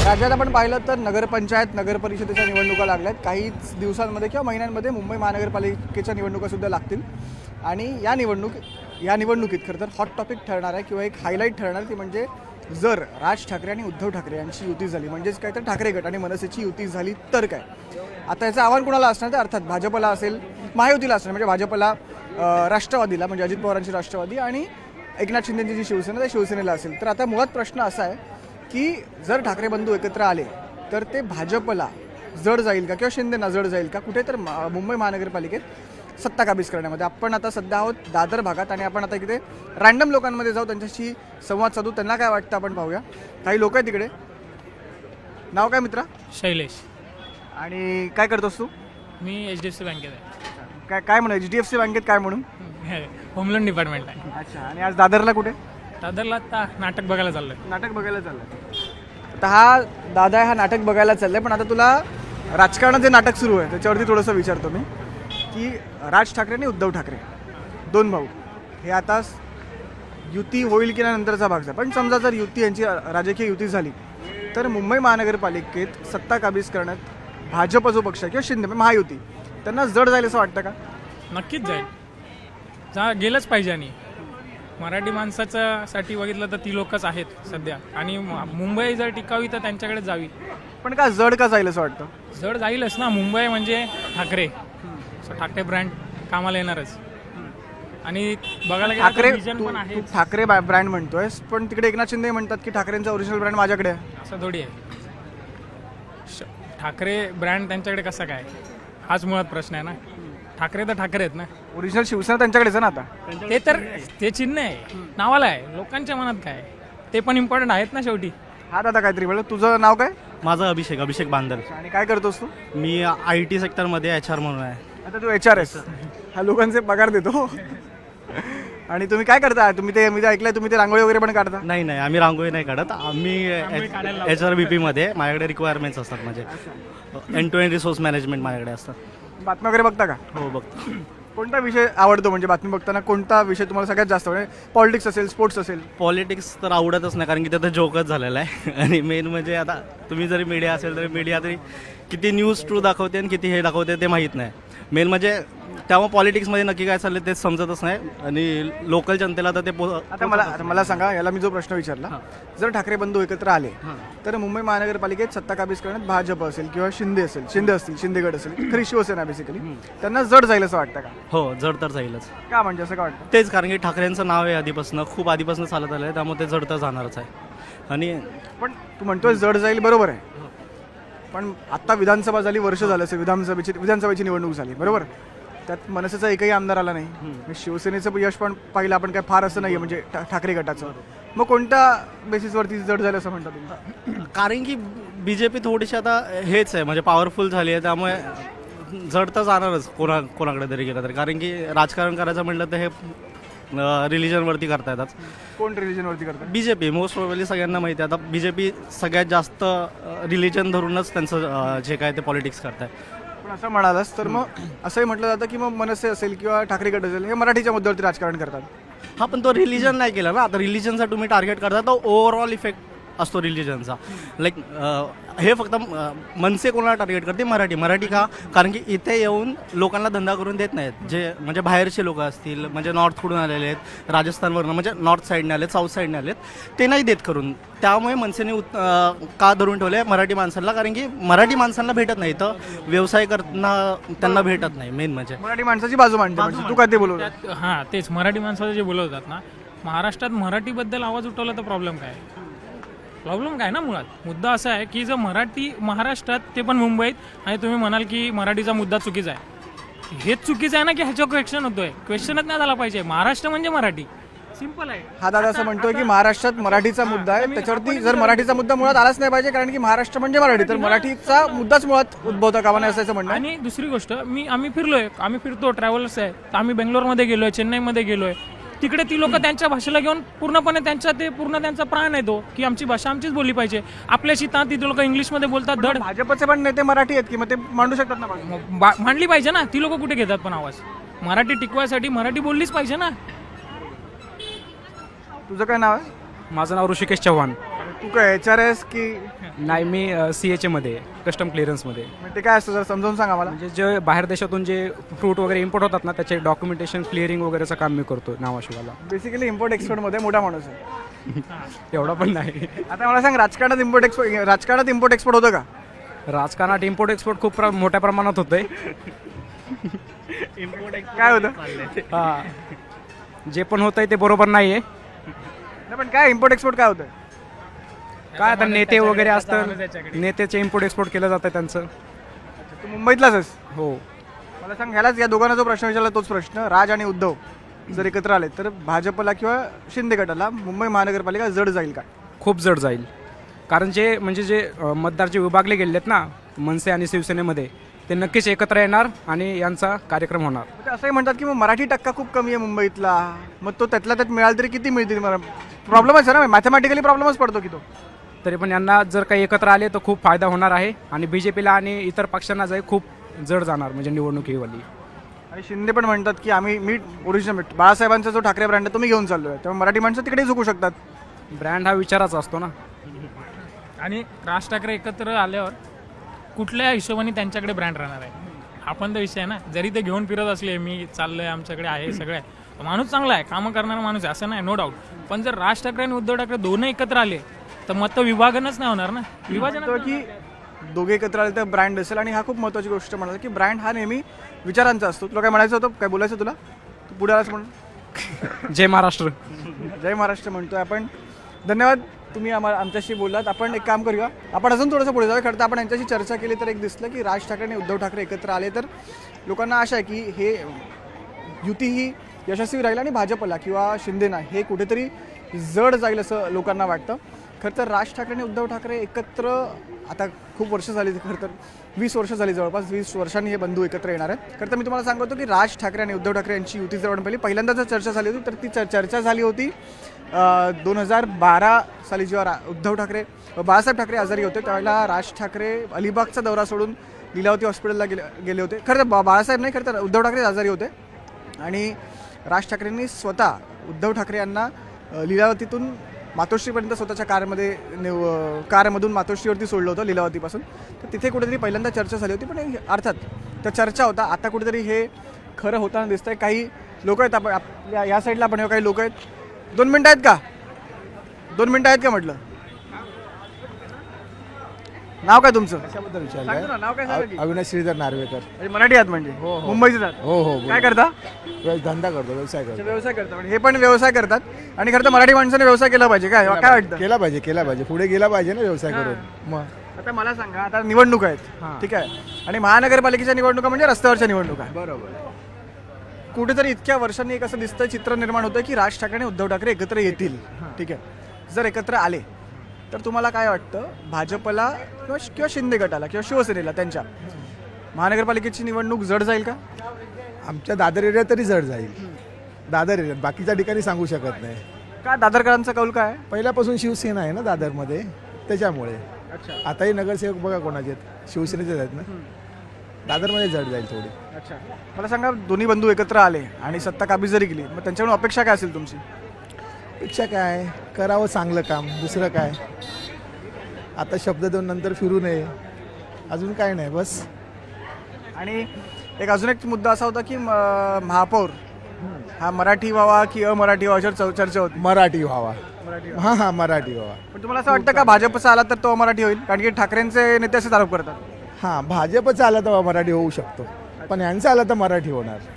राज्यात आपण पाहिलं तर नगरपंचायत नगरपरिषदेच्या निवडणुका लागल्यात. काहीच दिवसांमध्ये किंवा महिन्यांमध्ये मुंबई महानगरपालिकेच्या निवडणुकासुद्धा लागतील. आणि या निवडणुकीत खरं तर हॉट टॉपिक ठरणार आहे किंवा एक हायलाईट ठरणार ती म्हणजे जर राज ठाकरे आणि उद्धव ठाकरे यांची युती झाली, म्हणजेच काय तर ठाकरे गट आणि मनसेची युती झाली तर काय. आता याचं आव्हान कोणाला असणार तर अर्थात भाजपला असेल, महायुतीला असणार, म्हणजे भाजपला, राष्ट्रवादीला म्हणजे अजित पवारांची राष्ट्रवादी आणि एकनाथ शिंदेची जी शिवसेना त्या शिवसेनेला असेल. तर आता मुळात प्रश्न असा आहे की जर ठाकरे बंधू एकत्र आले तर ते भाजपला जड जाईल का किंवा शिंदेना जड जाईल का कुठे तर मुंबई महानगरपालिकेत सत्ता काबीज करण्यामध्ये. आपण आता सध्या आहोत दादर भागात आणि आपण आता इकडे रँडम लोकांमध्ये जाऊ, त्यांच्याशी संवाद साधू, त्यांना काय वाटतं आपण पाहूया. काही लोक आहेत तिकडे. नाव काय मित्रा? शैलेश. आणि काय करतोस तू? मी HDFC बँकेत आहे. काय म्हणून HDFC बँकेत काय म्हणून? होम लोन डिपार्टमेंट आहे. अच्छा. आणि आज दादरला कुठे? दादरला आता नाटक बघायला चाललंय. नाटक बघायला चाललंय. आता हा दादा हा नाटक बघायला चाललंय, पण आता तुला राजकारणात जे नाटक सुरू आहे त्याच्यावरती थोडंसं विचारतो मी की राज ठाकरे आणि उद्धव ठाकरे दोन भाऊ हे आता युती होईल की नाही नंतरचा भाग आहे. पण समजा जर युती यांची राजकीय युती झाली तर मुंबई महानगरपालिकेत सत्ता काबीज करण्यात भाजप जो पक्ष आहे किंवा शिंदे महायुती त्यांना जड जाईल असं वाटतं का? नक्कीच जाईल. गेलंच पाहिजे. आणि मराठी माणसासाठी बघितलं तर ती लोकच आहेत सध्या. आणि मुंबई जर टिकावी तर त्यांच्याकडे जावी. पण का जड का जाईल असं वाटतं? जड जाईलच ना. मुंबई म्हणजे ठाकरे, ठाकरे ब्रँड कामाला येणारच. आणि बघायला ठाकरे विजन पण आहे. ठाकरे ब्रँड म्हणतोय, पण तिकडे एकनाथ शिंदे म्हणतात की ठाकरेंचा ओरिजिनल ब्रँड माझ्याकडे आहे. असं थोडी आहे. ठाकरे ब्रँड त्यांच्याकडे कसा काय, हाच मुळात प्रश्न आहे ना. ठाकरे तर ठाकरे आहेत ना. ओरिजिनल शिवसेना त्यांच्याकडेच आहे ना. आता ते तर ते चिन्ह आहे, नावाला आहे. लोकांच्या मनात काय ते पण इम्पॉर्टंट आहेत ना शेवटी. हा दादा काहीतरी बोल. तुझं नाव काय? माझं अभिषेक बांदल. आणि काय करतोस तू? मी IT सेक्टरमध्ये HR म्हणून आहे. आता तू HR आहेस. हा लोकांचे पगार देतो. आणि तुम्ही काय करता? तुम्ही ते मी ऐकलंय तुम्ही ते रांगोळी वगैरे पण काढता? नाही, आम्ही रांगोळी नाही काढत. आम्ही HRBP मध्ये माझ्याकडे रिक्वायरमेंट्स असतात. म्हणजे end to end resource management माझ्याकडे असतात. बातम्या वगैरे बघता का? हो, बघतो. कोणता विषय आवडतो? म्हणजे बातमी बघताना कोणता विषय तुम्हाला सगळ्यात जास्त म्हणजे पॉलिटिक्स असेल, स्पोर्ट्स असेल? पॉलिटिक्स तर आवडतच नाही, कारण की त्याचा जोकच झालेला आहे. आणि मेन म्हणजे आता तुम्ही जरी मीडिया असेल तरी मीडिया तरी किती न्यूज ट्रू दाखवते आणि किती हे दाखवते ते माहीत नाही. मेन म्हणजे त्यामुळे पॉलिटिक्समध्ये नक्की काय चाललं तेच समजतच नाही. आणि लोकल जनतेला तर ते आता मला सांगा, याला मी जो प्रश्न विचारला, जर ठाकरे बंधू एकत्र आले तर मुंबई महानगरपालिकेत सत्ता काबीज करण्यात भाजप असेल किंवा शिंदे असतील, शिंदेगड असेल, खरी शिवसेना बेसिकली त्यांना जड जाईल असं वाटतं का? हो, जड तर जाईलच. का म्हणजे असं का वाटतं? तेच, कारण की ठाकरेंचं नाव आहे खूप आधीपासून चालत आलं आहे, त्यामुळे ते जड तर जाणारच आहे. आणि पण तू म्हणतोय जड जाईल, बरोबर आहे. पण आता विधानसभा झाली, वर्ष झालं असेल विधानसभेची निवडणूक झाली, बरोबर. त्यात मनसेचा एकही आमदार आला नाही. शिवसेनेचं यश पण पाहिलं आपण, काय फार असं नाही म्हणजे ठाकरे गटाचं. मग कोणत्या बेसिसवरती जड झालं असं म्हणता तुम्ही? कारण की BJP थोडीशी आता हेच आहे, म्हणजे पॉवरफुल झाली आहे, त्यामुळे जड तर जाणारच कोणाकडे तरी गेलं तर. कारण की राजकारण करायचं म्हटलं तर हे रिलिजनवरती करता येतात. कोण रिलिजनवरती करतात? BJP मोस्ट प्रोबेबली सगळ्यांना माहिती आहे. आता BJP सगळ्यात जास्त रिलिजन धरूनच त्यांचं जे काय ते पॉलिटिक्स करताय. पण असं म्हणालास तर मग असंही म्हटलं जातं की मग मनसे असेल किंवा ठाकरे गट असेल हे मराठीच्या मुद्द्यावरती राजकारण करतात. हा, पण तो रिलिजन नाही केला ना. आता रिलिजनचा तुम्ही टार्गेट करता तो ओव्हरऑल इफेक्ट असतो रिलिजनचा. लाईक हे फक्त मनसे कोणाला टार्गेट करते? मराठी का? कारण की इथे येऊन लोकांना धंदा करून देत नाहीत. जे म्हणजे बाहेरचे लोक असतील, म्हणजे नॉर्थकडून आलेले आहेत, राजस्थानवरून, म्हणजे नॉर्थ साईडने आलेत, साऊथ साईडने आलेत, ते नाही देत करून. त्यामुळे मनसेने का धरून ठेवले मराठी माणसांना? कारण की मराठी माणसांना भेटत नाही, तर व्यवसाय करताना त्यांना भेटत नाही. मेन म्हणजे मराठी माणसाची बाजू मांडते. तू काय ते बोलवत? हां, तेच मराठी माणसाचं जे बोलवतात ना, महाराष्ट्रात मराठीबद्दल आवाज उठवला तर प्रॉब्लेम काय ना. मुळात मुद्दा असा आहे की जर मराठी महाराष्ट्रात, ते पण मुंबईत, आणि तुम्ही म्हणाल की मराठीचा मुद्दा चुकीचा आहे, हेच चुकीचं आहे ना की ह्याच्यावर क्वेश्चन होतोय. क्वेश्चनच नाही झाला पाहिजे. महाराष्ट्र म्हणजे मराठी, सिंपल आहे. हा दादा असं म्हणतोय की महाराष्ट्रात मराठीचा मुद्दा आहे, त्याच्यावरती जर मराठीचा मुद्दा मुळात आलाच नाही पाहिजे, कारण की महाराष्ट्र म्हणजे मराठी, तर मराठीचा मुद्दाच मुळात उद्भवता कामा नये असं म्हणणं. आणि दुसरी गोष्ट, आम्ही फिरतो, ट्रॅव्हलर्स आहे, तर आम्ही बेंगलोरमध्ये गेलोय, चेन्नईमध्ये गेलोय. तिकडे ती लोक त्यांच्या भाषेला घेऊन पूर्णपणे त्यांचा प्राण आहे तो की आमची भाषा आमचीच बोलली पाहिजे. आपल्याशी ती लोक इंग्लिशमध्ये बोलतात. धड भाजपचे पण नेते मराठी आहेत की मग ते मांडू शकतात ना. मांडली पाहिजे ना. ती लोक कुठे घेतात पण आवाज? मराठी टिकवायसाठी मराठी बोललीच पाहिजे ना. तुझं काय नाव आहे? माझं नाव ऋषिकेश चव्हाण. तू तू काय HRS की नाही, मी CH मध्ये कस्टम क्लिअरन्समध्ये. म्हणजे ते काय असतं जरा समजावून सांगा मला. म्हणजे जे बाहेर देशातून जे फ्रूट वगैरे इम्पोर्ट होतात ना, त्याचे डॉक्युमेंटेशन क्लिअरिंग वगैरेचं काम मी करतो नावाशिवाला. बेसिकली इम्पोर्ट एक्सपोर्टमध्ये मोठा माणूस आहे. एवढा पण नाही. आता मला सांग, राजकारणात इम्पोर्ट एक्सपोर्ट होतं का? राजकारणात इम्पोर्ट एक्सपोर्ट खूप मोठ्या प्रमाणात होतंय. काय होतं? हां, जे पण होतंय ते बरोबर नाही आहे. नाही पण काय इम्पोर्ट एक्सपोर्ट काय होतं? काय आता नेते वगैरे असतात, नेत्याचे इम्पोर्ट एक्सपोर्ट केलं जातं त्यांचं. तू मुंबईतलाच आहेस. हो. मला सांग, ह्यालाच या दोघांना जो प्रश्न विचारला तोच प्रश्न, राज आणि उद्धव जर एकत्र आले तर भाजपला किंवा शिंदे गटाला मुंबई महानगरपालिका जड जाईल का? खूप जड जाईल. कारण जे म्हणजे जे मतदार जे विभागले गेले आहेत ना मनसे आणि शिवसेनेमध्ये, ते नक्कीच एकत्र येणार आणि यांचा कार्यक्रम होणार. ते असंही म्हणतात की मग मराठी टक्का खूप कमी आहे मुंबईतला, मग तो त्यातला त्यात मिळाला तरी किती मिळतील? मला प्रॉब्लेमच आहे ना, मॅथमॅटिकली प्रॉब्लेमच पडतो की तो. तरी पण यांना जर काही एकत्र आले तर खूप फायदा होणार आहे आणि BJPला आणि इतर पक्षांना जाई खूप जड जाणार म्हणजे निवडणूक हीवाली. आणि शिंदे पण म्हणतात की मी ओरिजिनल बाळासाहेबांचा जो ठाकरे ब्रँड आहे तो मी घेऊन चाललोय, त्यामुळे मराठी माणसं तिकडे झुकू शकतात. ब्रँड हा विचाराचा असतो ना. आणि राज ठाकरे एकत्र आल्यावर कुठल्या हिशोबाने त्यांच्याकडे ब्रँड राहणार आहे? आपण तर विषय आहे ना. जरी ते घेऊन फिरत असले, मी चाललोय, आमच्याकडे आहे सगळं आहे, माणूस चांगला आहे, कामं करणारा माणूस आहे, असं नाही, नो डाऊट. पण जर राज ठाकरे आणि उद्धव ठाकरे दोन्ही एकत्र आले तर मत विभाजनच नाही होणार ना. विभाजन की दोघे एकत्र आले तर ब्रँड असेल. आणि हा खूप महत्त्वाची गोष्ट म्हणाल की ब्रँड हा नेहमी विचारांचा असतो. तुला काय म्हणायचं होतं, काय बोलायचं तुला? तू पुढे आलास म्हणून. जय महाराष्ट्र. जय महाराष्ट्र म्हणतोय आपण. धन्यवाद, तुम्ही आमच्याशी बोललात. आपण एक काम करूया, आपण अजून थोडंसं पुढे जाऊया. खरं तर आपण यांच्याशी चर्चा केली तर एक दिसलं की राज ठाकरे आणि उद्धव ठाकरे एकत्र आले तर लोकांना आशा आहे की हे युती ही यशस्वी राहील आणि भाजपला किंवा शिंदेना हे कुठेतरी जड जाईल असं लोकांना वाटतं. खरं तर राज ठाकरे आणि उद्धव ठाकरे एकत्र आता खूप वर्ष झाली, खरं तर 20 वर्ष झाली, जवळपास 20 वर्षांनी हे बंधू एकत्र येणार आहेत. खरं तर मी तुम्हाला सांगतो की राज ठाकरे आणि उद्धव ठाकरे यांची युती जर पहिल्यांदा जर चर्चा झाली होती तर ती चर्चा झाली होती 2012 साली, जेव्हा उद्धव ठाकरे बाळासाहेब ठाकरे आजारी होते त्यावेळेला राज ठाकरे अलिबागचा दौरा सोडून लीलावती हॉस्पिटलला गेले होते. खरं तर बाळासाहेब नाही, खरं तर उद्धव ठाकरे आजारी होते आणि राज ठाकरेंनी स्वतः उद्धव ठाकरे यांना लीलावतीतून मातोश्रीपर्यंत स्वतःच्या कारमधून मातोश्रीवरती सोडलं होतं लीलावतीपासून. तर तिथे कुठेतरी पहिल्यांदा चर्चा झाली होती. पण अर्थात त्या चर्चा होता, आता कुठेतरी हे खरं होताना दिसतंय. काही लोक आहेत, आपण आपल्या या साईडला आपण काही लोक आहेत. 2 मिनटं आहेत का? 2 मिनटं आहेत का म्हटलं? नाव काय तुमचं? कशाबद्दल सांगतो ना, नाव काय सांगा की? अविनाश श्रीधर नार्वेकर. म्हणजे मराठी आहात म्हणजे? मुंबईचे आहात? हो हो. काय करता? धंदा करतो, व्यवसाय करतो. व्यवसाय करता. म्हणजे हे पण व्यवसाय करतात. आणि खरं तर मराठी माणसाने व्यवसाय केला पाहिजे. काय वाटतं? केला पाहिजे पुढे गेला पाहिजे ना व्यवसाय करून. मग आता मला सांगा, आता निवडणूक आहेत, ठीक आहे, आणि महानगरपालिकेच्या निवडणुका म्हणजे रस्त्यावरच्या निवडणुका. बरोबर. कुठेतरी इतक्या वर्षांनी एक असं दिसतं, चित्र निर्माण होतं की राज ठाकरे आणि उद्धव ठाकरे एकत्र येतील. ठीक आहे, जर एकत्र आले तर तुम्हाला काय वाटतं, भाजपला किंवा शिंदे गटाला किंवा शिवसेनेला त्यांच्या महानगरपालिकेची निवडणूक जड जाईल का? आमच्या दादर एरियात तरी जड जाईल. दादर एरियात, बाकीच्या ठिकाणी सांगू शकत नाही. का दादरकरांचा कौल काय आहे? पहिल्यापासून शिवसेना आहे ना दादरमध्ये, त्याच्यामुळे. अच्छा आताही नगरसेवक बघा कोणाचे आहेत, शिवसेनेचेच आहेत ना. दादरमध्ये जड जाईल थोडी. अच्छा, मला सांगा, दोन्ही बंधू एकत्र आले आणि सत्ता काबीज जरी केली, मग त्यांच्याकडून अपेक्षा काय असेल तुमची? पेक्षा काय करावं चांगलं काम, दुसरं काय. आता शब्द देऊन नंतर फिरू नये, अजून काय नाही, बस. आणि अजून एक मुद्दा असा होता की महापौर हा मराठी व्हावा की अमराठी व्हावा याच्यावर चर्चा होती. मराठी व्हावा. हां मराठी व्हावा. पण तुम्हाला असं वाटतं का भाजपचा आला तर तो अमराठी होईल? कारण की ठाकरेंचे नेते असेच आरोप करतात. हां, भाजपचा आला तर मराठी होऊ शकतो, पण यांचा आला तर मराठी होणार.